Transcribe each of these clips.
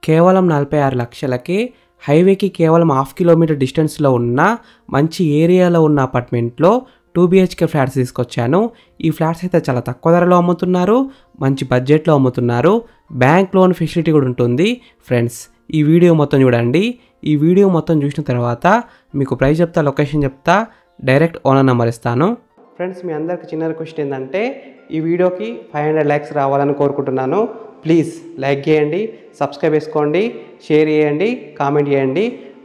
కేవలం 46 లక్షలకి హైవేకి కేవలం హాఫ్ కిలోమీటర్ డిస్టెన్స్లో ఉన్న మంచి ఏరియాలో ఉన్న అపార్ట్మెంట్లో 2 BHK ఫ్లాట్స్ తీసుకొచ్చాను. ఈ ఫ్లాట్స్ అయితే చాలా తక్కువ ధరలో అమ్ముతున్నారు, మంచి బడ్జెట్లో అమ్ముతున్నారు, బ్యాంక్ లోన్ ఫెసిలిటీ కూడా ఉంటుంది. ఫ్రెండ్స్, ఈ వీడియో మొత్తం చూడండి. ఈ వీడియో మొత్తం చూసిన తర్వాత మీకు ప్రైస్ చెప్తా, లొకేషన్ చెప్తా, డైరెక్ట్ ఓనర్ నెంబర్ ఇస్తాను. ఫ్రెండ్స్, మీ అందరికి చిన్న రిక్వెస్ట్ ఏంటంటే ఈ వీడియోకి 500 లైక్స్ రావాలని కోరుకుంటున్నాను. ప్లీజ్ లైక్ చేయండి, సబ్స్క్రైబ్ చేసుకోండి, షేర్ చేయండి, కామెంట్ చేయండి,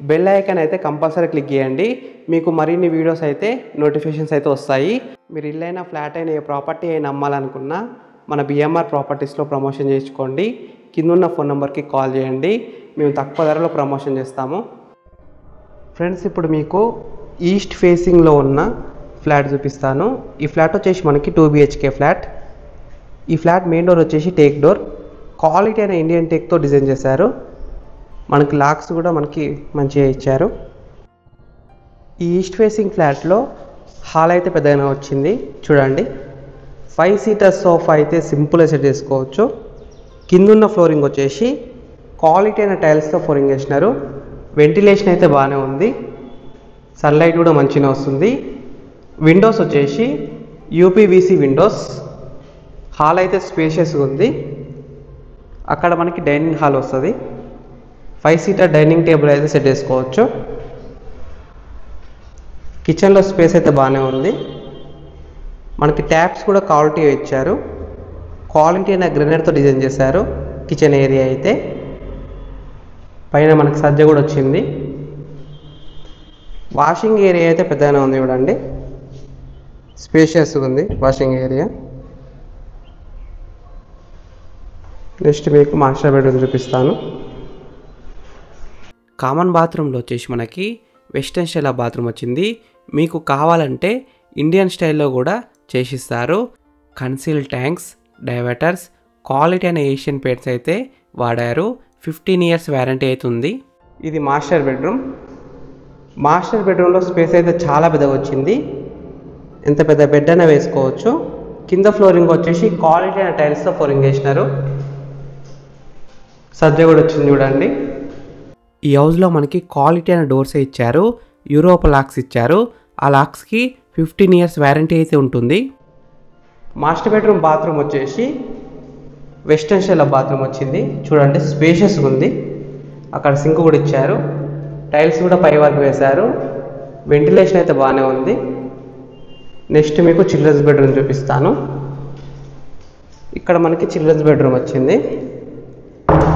బెల్ ఐకాన్ అయితే కంపల్సరీ క్లిక్ చేయండి. మీకు మరిన్ని వీడియోస్ అయితే నోటిఫికేషన్స్ అయితే వస్తాయి. మీరు ఇల్లైనా ఫ్లాట్ అయినా ఏ ప్రాపర్టీ అయినా అమ్మాలనుకున్నా మన BMR ప్రాపర్టీస్లో ప్రమోషన్ చేసుకోండి. కింద ఉన్న ఫోన్ నెంబర్కి కాల్ చేయండి, మేము తక్కువ ధరలో ప్రమోషన్ చేస్తాము. ఫ్రెండ్స్, ఇప్పుడు మీకు ఈస్ట్ ఫేసింగ్లో ఉన్న ఫ్లాట్ చూపిస్తాను. ఈ ఫ్లాట్ వచ్చేసి మనకి 2 BHK ఫ్లాట్. ఈ ఫ్లాట్ మెయిన్ డోర్ వచ్చేసి టేక్ డోర్, క్వాలిటీ అయిన ఇండియన్ టేక్తో డిజైన్ చేశారు. మనకి లాక్స్ కూడా మనకి మంచిగా ఇచ్చారు. ఈ ఈస్ట్ ఫేసింగ్ ఫ్లాట్లో హాల్ అయితే పెద్దగా వచ్చింది. చూడండి, 5 సీటర్ సోఫా అయితే సింపుల్గా సెట్ చేసుకోవచ్చు. కిందున్న ఫ్లోరింగ్ వచ్చేసి క్వాలిటీ అయిన టైల్స్తో ఫ్లోరింగ్ చేసినారు. వెంటిలేషన్ అయితే బాగానే ఉంది, సన్లైట్ కూడా మంచిగా వస్తుంది. విండోస్ వచ్చేసి UPVC విండోస్. హాల్ అయితే స్పేషియస్గా ఉంది. అక్కడ మనకి డైనింగ్ హాల్ వస్తుంది. 5 సీటర్ డైనింగ్ టేబుల్ అయితే సెట్ చేసుకోవచ్చు. కిచెన్లో స్పేస్ అయితే బాగానే ఉంది. మనకి ట్యాప్స్ కూడా క్వాలిటీ ఇచ్చారు. క్వాలిటీ అయిన గ్రెనైట్తో డిజైన్ చేశారు. కిచెన్ ఏరియా అయితే పైన మనకి సజ్జ కూడా వచ్చింది. వాషింగ్ ఏరియా అయితే పెద్దగానే ఉంది. చూడండి, స్పేషియస్గా ఉంది వాషింగ్ ఏరియా. నెక్స్ట్ మీకు మాస్టర్ బెడ్రూమ్ చూపిస్తాను. కామన్ బాత్రూంలో వచ్చేసి మనకి వెస్టర్న్ స్టైల్ బాత్రూమ్ వచ్చింది. మీకు కావాలంటే ఇండియన్ స్టైల్లో కూడా చేసిస్తారు. కన్సీల్ ట్యాంక్స్, డైవర్టర్స్, క్వాలిటీ అయిన ఏషియన్ పెయింట్స్ అయితే వాడారు. 15 ఇయర్స్ వ్యారంటీ అవుతుంది. ఇది మాస్టర్ బెడ్రూమ్. మాస్టర్ బెడ్రూమ్లో స్పేస్ అయితే చాలా పెద్దగా వచ్చింది. ఎంత పెద్ద బెడ్ అయినా వేసుకోవచ్చు. కింద ఫ్లోరింగ్ వచ్చేసి క్వాలిటీ అయిన టైల్స్తో ఫ్లోరింగ్ చేసినారు. సజ్జ కూడా వచ్చింది. చూడండి, ఈ హౌస్లో మనకి క్వాలిటీ అయిన డోర్స్ ఇచ్చారు. యూరోప్ లాక్స్ ఇచ్చారు. ఆ లాక్స్కి 15 ఇయర్స్ వ్యారంటీ అయితే ఉంటుంది. మాస్టర్ బెడ్రూమ్ బాత్రూమ్ వచ్చేసి వెస్టర్న్ స్టైల్ బాత్రూమ్ వచ్చింది. చూడండి, స్పేషియస్గా ఉంది. అక్కడ సింక్ కూడా ఇచ్చారు. టైల్స్ కూడా పై వరకు వేశారు. వెంటిలేషన్ అయితే బాగానే ఉంది. నెక్స్ట్ మీకు చిల్డ్రన్స్ బెడ్రూమ్ చూపిస్తాను. ఇక్కడ మనకి చిల్డ్రన్స్ బెడ్రూమ్ వచ్చింది.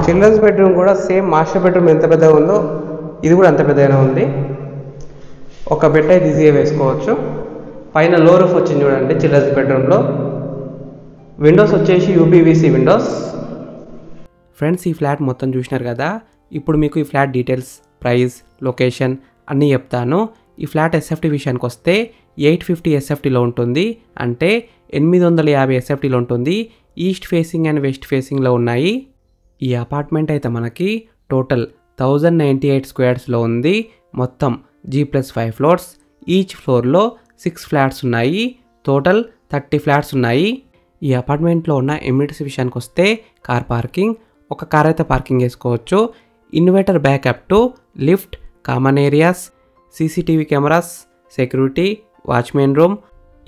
చిల్డ్రన్స్ బెడ్రూమ్ కూడా సేమ్ మాస్టర్ బెడ్రూమ్ ఎంత పెద్దగా ఉందో ఇది కూడా అంత పెద్దగానే ఉంది. ఒక బెడ్ అయితే ఈజీగా వేసుకోవచ్చు. పైన లో రూఫ్ వచ్చింది. చూడండి, చిల్డ్రన్స్ బెడ్రూమ్లో విండోస్ వచ్చేసి UPVC విండోస్. ఫ్రెండ్స్, ఈ ఫ్లాట్ మొత్తం చూసినారు కదా. ఇప్పుడు మీకు ఈ ఫ్లాట్ డీటెయిల్స్, ప్రైస్, లొకేషన్ అన్నీ చెప్తాను. ఈ ఫ్లాట్ SFT విషయానికి వస్తే 850 SFTలో ఉంటుంది, అంటే 850 SFTలో ఉంటుంది. ఈస్ట్ ఫేసింగ్ అండ్ వెస్ట్ ఫేసింగ్లో ఉన్నాయి. ఈ అపార్ట్మెంట్ అయితే మనకి టోటల్ 1098 స్క్వేర్స్లో ఉంది. మొత్తం G+5 ఫ్లోర్స్. ఈచ్ ఫ్లోర్లో 6 ఫ్లాట్స్ ఉన్నాయి. టోటల్ 30 ఫ్లాట్స్ ఉన్నాయి. ఈ అపార్ట్మెంట్లో ఉన్న ఎమ్యూనిటీస్ విషయానికి వస్తే కార్ పార్కింగ్, ఒక కార్ అయితే పార్కింగ్ చేసుకోవచ్చు. Inverter backup to lift, common areas, CCTV cameras, security, watchmen room.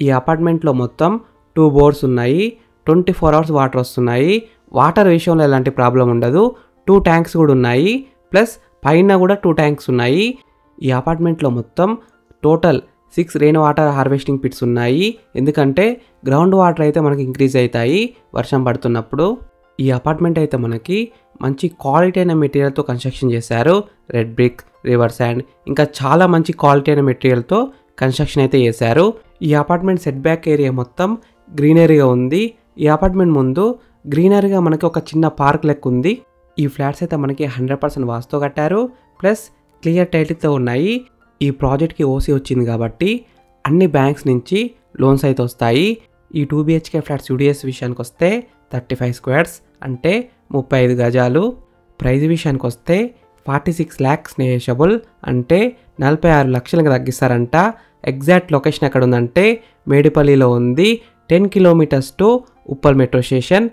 ఈ అపార్ట్మెంట్లో మొత్తం 2 బోర్డ్స్ ఉన్నాయి. 24 అవర్స్ వాటర్ వస్తున్నాయి. వాటర్ విషయంలో ఎలాంటి ప్రాబ్లం ఉండదు. 2 ట్యాంక్స్ కూడా ఉన్నాయి. ప్లస్ పైన కూడా 2 ట్యాంక్స్ ఉన్నాయి. ఈ అపార్ట్మెంట్లో మొత్తం total 6 rain water harvesting pits ఉన్నాయి. ఎందుకంటే గ్రౌండ్ వాటర్ అయితే మనకి ఇంక్రీజ్ అవుతాయి వర్షం పడుతున్నప్పుడు. ఈ అపార్ట్మెంట్ అయితే మనకి మంచి క్వాలిటీ అయిన మెటీరియల్తో కన్స్ట్రక్షన్ చేశారు. రెడ్ బ్రిక్, రివర్ శాండ్, ఇంకా చాలా మంచి క్వాలిటీ అయిన మెటీరియల్తో కన్స్ట్రక్షన్ అయితే చేశారు. ఈ అపార్ట్మెంట్ సెట్ బ్యాక్ ఏరియా మొత్తం గ్రీనరీగా ఉంది. ఈ అపార్ట్మెంట్ ముందు గ్రీనరీగా మనకి ఒక చిన్న పార్క్ లెక్క ఉంది. ఈ ఫ్లాట్స్ అయితే మనకి 100% వాస్తుతో కట్టారు. ప్లస్ క్లియర్ టైటిల్తో ఉన్నాయి. ఈ ప్రాజెక్ట్కి OC వచ్చింది కాబట్టి అన్ని బ్యాంక్స్ నుంచి లోన్స్ అయితే వస్తాయి. ఈ 2 BHK ఫ్లాట్స్ UDS విషయానికి వస్తే 35 స్క్వేర్స్, అంటే 35 గజాలు. ప్రైజ్ విషయానికి వస్తే 46 lakhs నెగోషియబుల్, అంటే 46 లక్షలకు తగ్గిస్తారంట. ఎగ్జాక్ట్ లొకేషన్ ఎక్కడ ఉందంటే మేడిపల్లిలో ఉంది. 10 kilometres to Uppal metro station.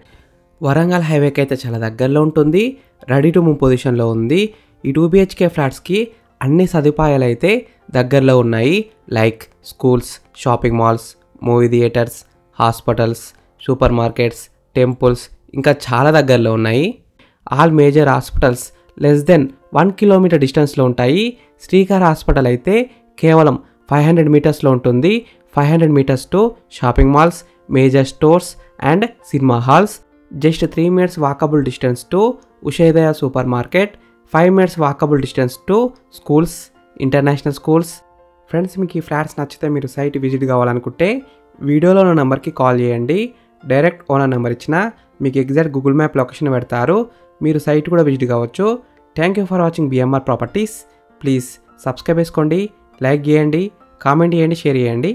Warangal హైవేకి అయితే చాలా దగ్గరలో ఉంటుంది. రెడీ టు మూవ్ పొజిషన్లో ఉంది. ఈ 2 BHK ఫ్లాట్స్కి అన్ని సదుపాయాలు అయితే దగ్గరలో ఉన్నాయి. Like schools, shopping malls, movie theatres, hospitals, supermarkets, temples ఇంకా చాలా దగ్గరలో ఉన్నాయి. All major hospitals less than 1 kilometre డిస్టెన్స్లో ఉంటాయి. శ్రీకార్ హాస్పిటల్ అయితే కేవలం 500 మీటర్స్లో ఉంటుంది. 500 metres to shopping malls, major stores and cinema halls. Just 3 minutes walkable distance to Ushodaya supermarket. 5 minutes walkable distance to schools, international schools. Friends, మీకు ఈ flats నచ్చితే మీరు సైట్ విజిట్ కావాలనుకుంటే వీడియోలో ఉన్న నెంబర్కి కాల్ చేయండి. డైరెక్ట్ ఓనర్ నెంబర్ ఇచ్చిన మీకు ఎగ్జాక్ట్ గూగుల్ మ్యాప్ లొకేషన్ పెడతారు. మీరు సైట్ కూడా విజిట్ కావచ్చు. Thank you for watching BMR properties. Please subscribe చేసుకోండి, లైక్ చేయండి, కామెంట్ చేయండి, షేర్ చేయండి.